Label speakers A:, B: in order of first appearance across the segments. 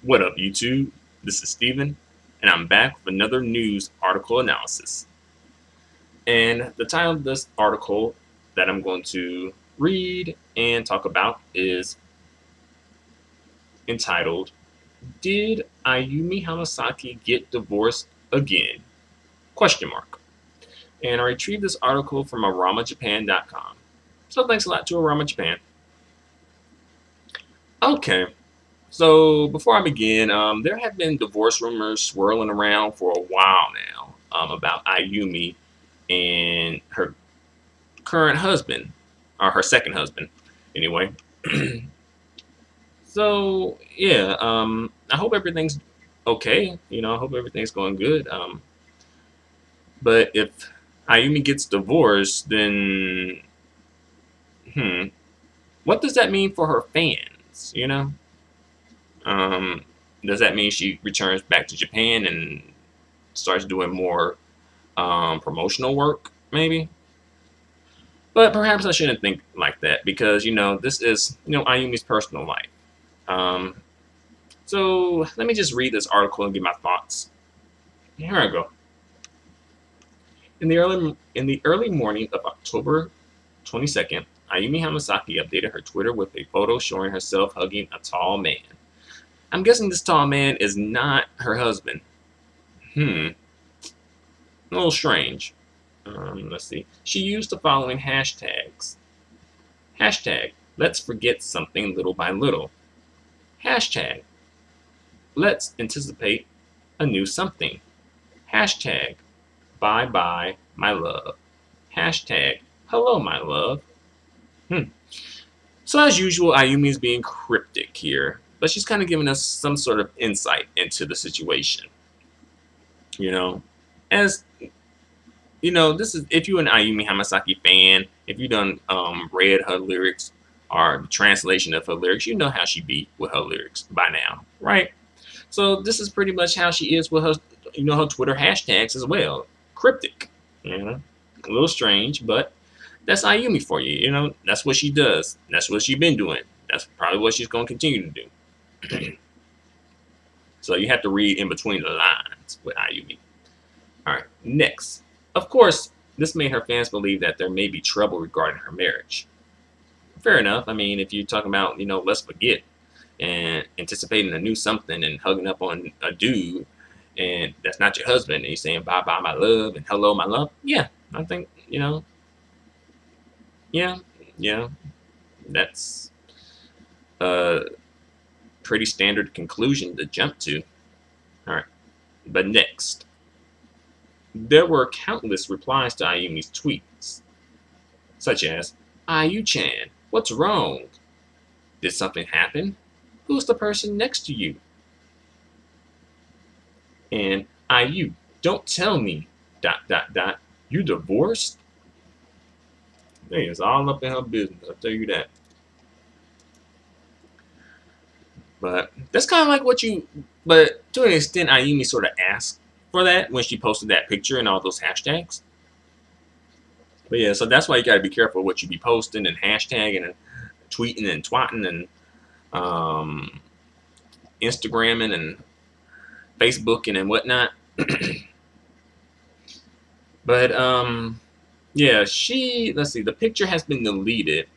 A: What up, YouTube? This is Steven, and I'm back with another news article analysis. And the title of this article that I'm going to read and talk about is entitled, Did Ayumi Hamasaki Get Divorced Again? Question mark. And I retrieved this article from aramajapan.com. So thanks a lot to Arama Japan. Okay, so before I begin, there have been divorce rumors swirling around for a while now about Ayumi and her current husband, or her second husband, anyway. So yeah, I hope everything's okay. I hope everything's going good. But if Ayumi gets divorced, then hmm, what does that mean for her fans? Um, does that mean she returns back to Japan and starts doing more promotional work, maybe? But perhaps I shouldn't think like that because this is Ayumi's personal life. Um, so let me just read this article and give my thoughts. Here I go. In the early morning of October 22nd, Ayumi Hamasaki updated her Twitter with a photo showing herself hugging a tall man. I'm guessing this tall man is not her husband. A little strange. Let's see. She used the following hashtags. Hashtag, let's forget something little by little. Hashtag, let's anticipate a new something. Hashtag, bye bye, my love. Hashtag, hello, my love. So as usual, Ayumi is being cryptic here, but she's kind of giving us some sort of insight into the situation. As this is if you're an Ayumi Hamasaki fan, if you done read her lyrics or the translation of her lyrics, you know how she be with her lyrics by now, right? So this is pretty much how she is with her, her Twitter hashtags as well. Cryptic, a little strange, but that's Ayumi for you. That's what she does. That's what she's been doing. That's probably what she's going to continue to do. So you have to read in between the lines with Ayumi. All right, next. Of course, this made her fans believe that there may be trouble regarding her marriage. Fair enough. I mean, if you're talking about, let's forget and anticipating a new something and hugging up on a dude and that's not your husband and you're saying bye bye my love and hello my love, yeah, I think, yeah, that's a pretty standard conclusion to jump to. All right, but next. There were countless replies to Ayumi's tweets, such as, Ayu-chan, what's wrong? Did something happen? Who's the person next to you? And Ayu, don't tell me, ... You divorced? Hey, it's all up in her business, I'll tell you that. But that's kind of like but to an extent, Ayumi sort of asked for that when she posted that picture and all those hashtags. But yeah, so that's why you got to be careful what you be posting and hashtagging and tweeting and twatting and Instagramming and Facebooking and whatnot. But yeah, let's see, the picture has been deleted.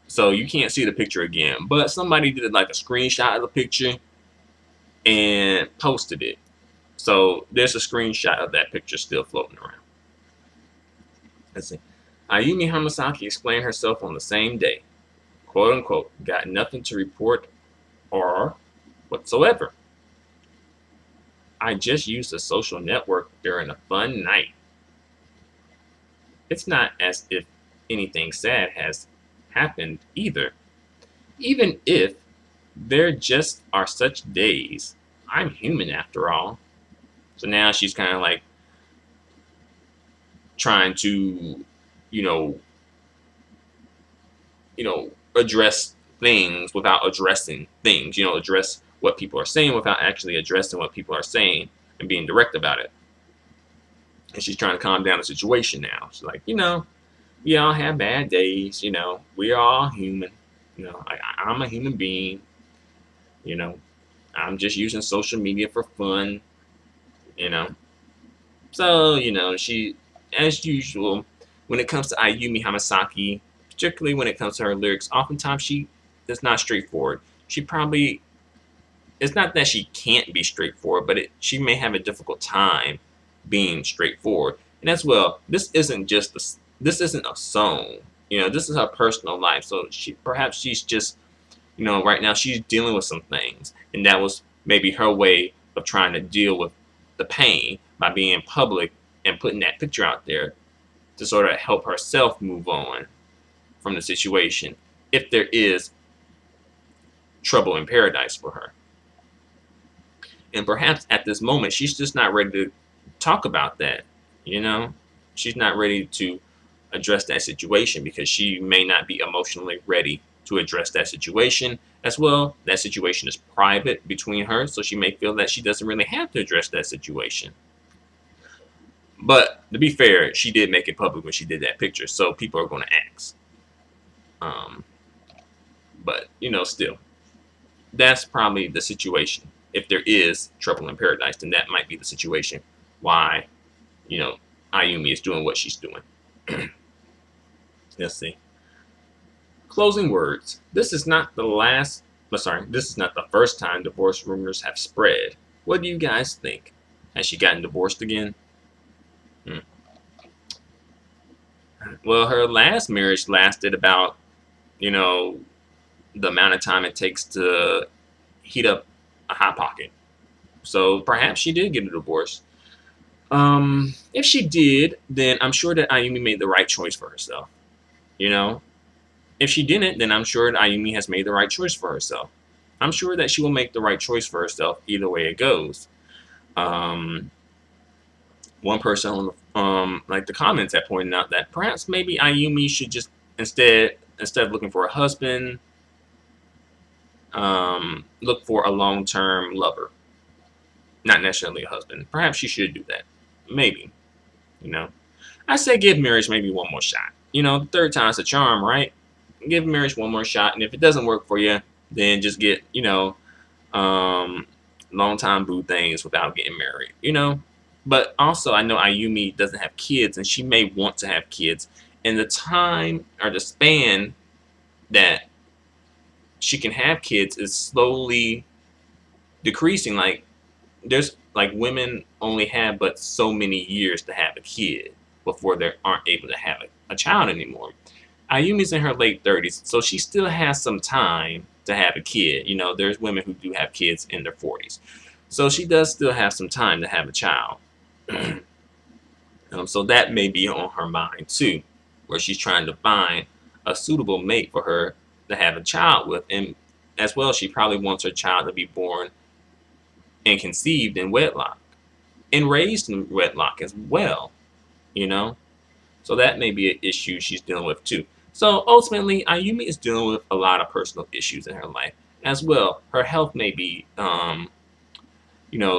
A: So you can't see the picture again. But somebody did like a screenshot of the picture and posted it. So there's a screenshot of that picture still floating around. Let's see. Ayumi Hamasaki explained herself on the same day. Quote unquote, got nothing to report or whatsoever. I just used a social network during a fun night. It's not as if anything sad has happened either. Even if there just are such days, I'm human after all. So now she's kind of like trying to, address things without addressing things. Address what people are saying without actually addressing what people are saying and being direct about it. And she's trying to calm down the situation now. She's like, we all have bad days. We're all human. You know, I'm a human being. You know, I'm just using social media for fun. You know, so she, as usual, when it comes to Ayumi Hamasaki, particularly when it comes to her lyrics, oftentimes she is not straightforward. She probably, it's not that she can't be straightforward, but she may have a difficult time being straightforward. And as well, this isn't a song. This is her personal life. So perhaps she's just, right now she's dealing with some things, and that was maybe her way of trying to deal with the pain by being public and putting that picture out there to sort of help herself move on from the situation, if there is trouble in paradise for her. And perhaps at this moment, she's just not ready to talk about that. You know, she's not ready to address that situation because she may not be emotionally ready to address that situation. As well, that situation is private between her, so she may feel that she doesn't really have to address that situation. But to be fair, she did make it public when she did that picture, so people are going to ask. Um, but still, that's probably the situation. If there is trouble in paradise, then that might be the situation why you know Ayumi is doing what she's doing. Let's see. Closing words. This is not the last. Sorry, this is not the first time divorce rumors have spread. What do you guys think? Has she gotten divorced again? Hmm. Well, her last marriage lasted about the amount of time it takes to heat up a hot pocket. So perhaps she did get a divorce. If she did, then I'm sure that Ayumi made the right choice for herself. You know, if she didn't, then I'm sure that Ayumi has made the right choice for herself. I'm sure that she will make the right choice for herself either way it goes. Um, One person on like the comments had pointed out that perhaps maybe Ayumi should just instead of looking for a husband, look for a long-term lover, not necessarily a husband. Perhaps she should do that. Maybe, you know. I say give marriage maybe one more shot. The third time's a charm, right? Give marriage one more shot, and if it doesn't work for you, then just get, um, long time boo things without getting married, But also, I know Ayumi doesn't have kids, and she may want to have kids. And the time or the span that she can have kids is slowly decreasing. Like, there's like women only have but so many years to have a kid before they aren't able to have a child anymore. Ayumi's in her late 30s, so she still has some time to have a kid. There's women who do have kids in their 40s. So she does still have some time to have a child. So that may be on her mind too, where she's trying to find a suitable mate for her to have a child with. And as well, she probably wants her child to be born and conceived in wedlock and raised in wedlock as well, you know? So that may be an issue she's dealing with too. So ultimately, Ayumi is dealing with a lot of personal issues in her life as well. Her health may be,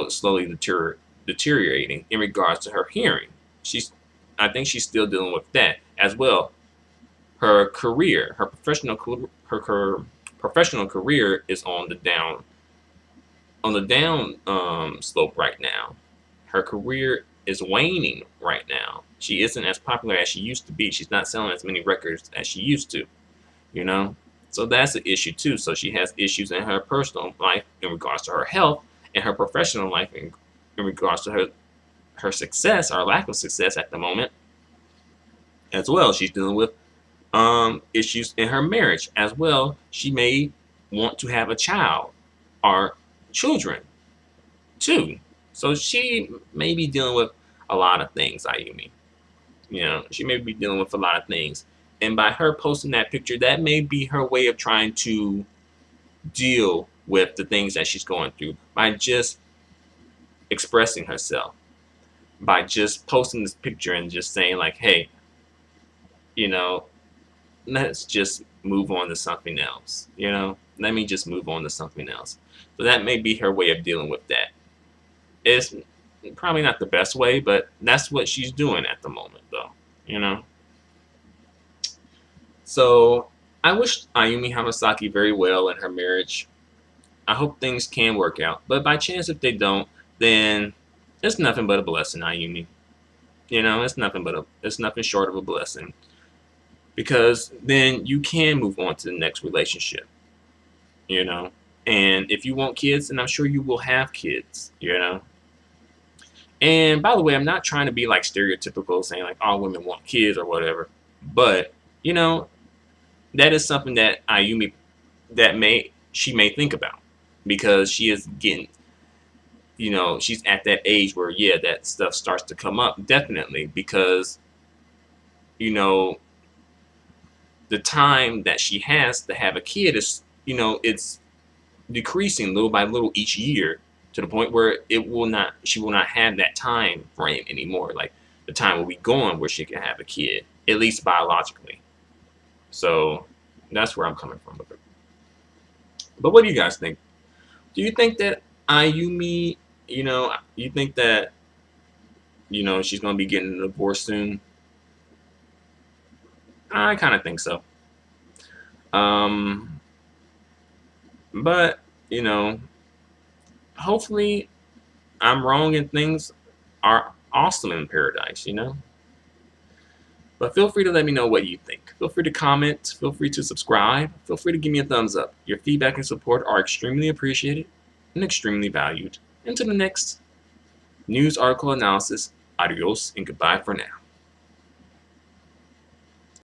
A: slowly deteriorating in regards to her hearing. I think she's still dealing with that as well. Her career, her professional career is on the down slope right now. Her career is waning right now. She isn't as popular as she used to be. She's not selling as many records as she used to, you know? So that's an issue too. So she has issues in her personal life in regards to her health, and her professional life in regards to her success or lack of success at the moment. As well, she's dealing with issues in her marriage as well. She may want to have a child or children too. So she may be dealing with a lot of things, Ayumi. She may be dealing with a lot of things. And by her posting that picture, that may be her way of trying to deal with the things that she's going through by just expressing herself, by just posting this picture and just saying like, hey, you know, let's just move on to something else. Let me just move on to something else. So that may be her way of dealing with that. It's probably not the best way, but that's what she's doing at the moment, though. So I wish Ayumi Hamasaki very well in her marriage. I hope things can work out. But by chance, if they don't, then it's nothing but a blessing, Ayumi. You know, it's nothing short of a blessing, because then you can move on to the next relationship. You know, and if you want kids, then I'm sure you will have kids. You know. And by the way, I'm not trying to be like stereotypical, saying like all women want kids or whatever. But you know, that is something that Ayumi that may she may think about, because she is getting, you know, she's at that age where, yeah, that stuff starts to come up, definitely, because you know, the time that she has to have a kid is, you know, it's decreasing little by little each year, to the point where it will not she will not have that time frame anymore. Like, the time will be gone where she can have a kid, at least biologically. So that's where I'm coming from with it. But what do you guys think? Do you think that Ayumi, you think that, she's going to be getting a divorce soon? I kind of think so. Um, but, you know, hopefully I'm wrong and things are awesome in paradise, you know? But feel free to let me know what you think. Feel free to comment. Feel free to subscribe. Feel free to give me a thumbs up. Your feedback and support are extremely appreciated and extremely valued. Until the next news article analysis, adios and goodbye for now.